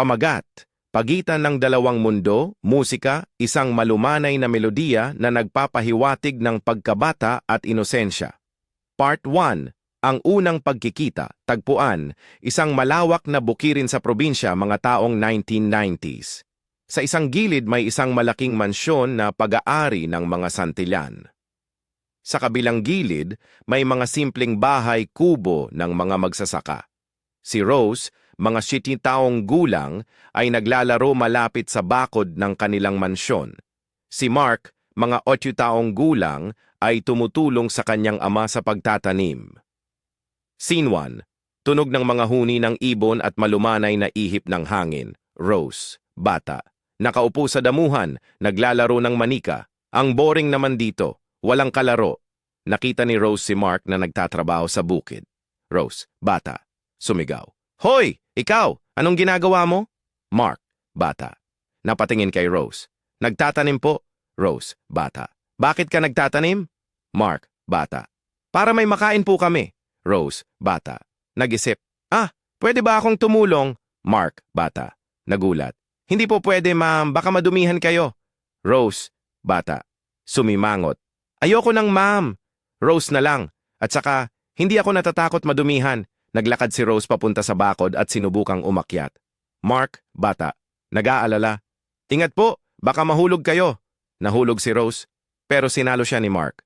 Pamagat, pagitan ng dalawang mundo, musika, isang malumanay na melodiya na nagpapahiwatig ng pagkabata at inosensya. Part 1. Ang unang pagkikita, tagpuan, isang malawak na bukirin sa probinsya mga taong 1990s. Sa isang gilid may isang malaking mansyon na pag-aari ng mga Santillan. Sa kabilang gilid, may mga simpleng bahay kubo ng mga magsasaka. Si Rose, mga 7 taong gulang, ay naglalaro malapit sa bakod ng kanilang mansyon. Si Mark, mga 8 taong gulang, ay tumutulong sa kanyang ama sa pagtatanim. Scene 1. Tunog ng mga huni ng ibon at malumanay na ihip ng hangin. Rose, bata. Nakaupo sa damuhan, naglalaro ng manika. Ang boring naman dito, walang kalaro. Nakita ni Rose si Mark na nagtatrabaho sa bukid. Rose, bata. Sumigaw. Hoy! Ikaw! Anong ginagawa mo? Mark, bata. Napatingin kay Rose. Nagtatanim po. Rose, bata. Bakit ka nagtatanim? Mark, bata. Para may makain po kami. Rose, bata. Nag-isip. Pwede ba akong tumulong? Mark, bata. Nagulat. Hindi po pwede, ma'am. Baka madumihan kayo. Rose, bata. Sumimangot. Ayoko nang, ma'am. Rose na lang. At saka, hindi ako natatakot madumihan. Naglakad si Rose papunta sa bakod at sinubukang umakyat. Mark, bata. Nag-aalala. Ingat po, baka mahulog kayo. Nahulog si Rose, pero sinalo siya ni Mark.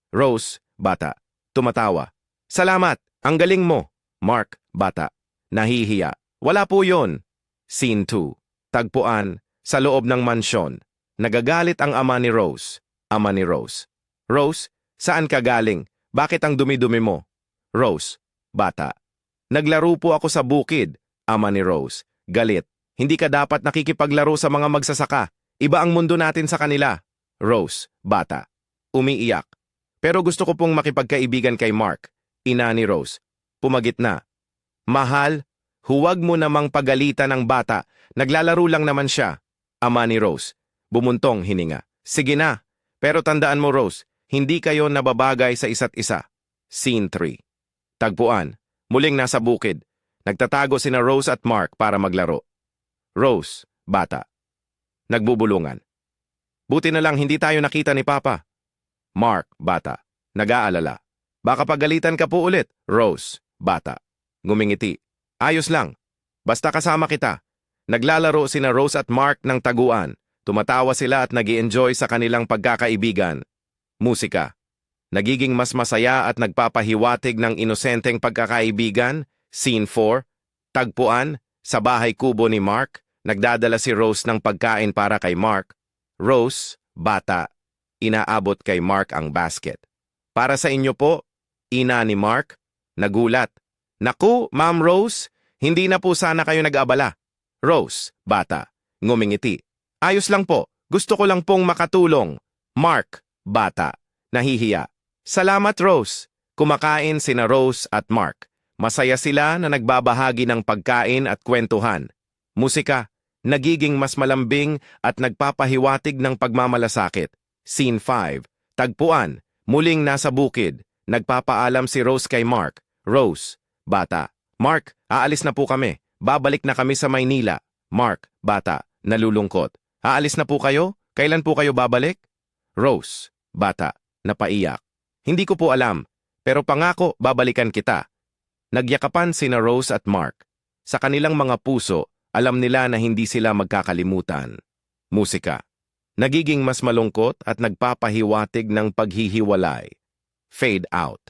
Rose, bata. Tumatawa. Salamat, ang galing mo. Mark, bata. Nahihiya. Wala po yon. Scene 2. Tagpuan, sa loob ng mansyon. Nagagalit ang ama ni Rose. Ama ni Rose. Rose, saan ka galing? Bakit ang dumi-dumi mo? Rose, bata. Naglaro po ako sa bukid. Ama ni Rose. Galit. Hindi ka dapat nakikipaglaro sa mga magsasaka. Iba ang mundo natin sa kanila. Rose, bata. Umiiyak. Pero gusto ko pong makipagkaibigan kay Mark. Ina ni Rose. Pumagit na. Mahal, huwag mo namang pagalitan ng bata. Naglalaro lang naman siya. Ama ni Rose. Bumuntong hininga. Sige na. Pero tandaan mo, Rose, hindi kayo nababagay sa isa't isa. Scene 3. Tagpuan. Muling nasa bukid. Nagtatago sina Rose at Mark para maglaro. Rose, bata. Nagbubulungan. Buti na lang hindi tayo nakita ni Papa. Mark, bata. Nag-aalala. Baka pagalitan ka po ulit. Rose, bata. Ngumingiti. Ayos lang. Basta kasama kita. Naglalaro sina Rose at Mark ng taguan. Tumatawa sila at nag-i-enjoy sa kanilang pagkakaibigan. Musika. Nagiging mas masaya at nagpapahiwatig ng inosenteng pagkakaibigan. Scene 4. Tagpuan, sa bahay kubo ni Mark. Nagdadala si Rose ng pagkain para kay Mark. Rose, bata. Inaabot kay Mark ang basket. Para sa inyo po, ina ni Mark. Nagulat. Naku, Ma'am Rose, hindi na po sana kayo nag-abala. Rose, bata. Ngumingiti. Ayos lang po, gusto ko lang pong makatulong. Mark, bata. Nahihiya. Salamat, Rose. Kumakain sina Rose at Mark. Masaya sila na nagbabahagi ng pagkain at kwentuhan. Musika, nagiging mas malambing at nagpapahiwatig ng pagmamalasakit. Scene 5. Tagpuan, muling nasa bukid. Nagpapaalam si Rose kay Mark. Rose, bata. Mark, aalis na po kami. Babalik na kami sa Maynila. Mark, bata. Nalulungkot. Aalis na po kayo? Kailan po kayo babalik? Rose, bata. Napaiyak. Hindi ko po alam, pero pangako babalikan kita. Nagyakapan sina Rose at Mark. Sa kanilang mga puso, alam nila na hindi sila magkakalimutan. Musika. Nagiging mas malungkot at nagpapahiwatig ng paghihiwalay. Fade out.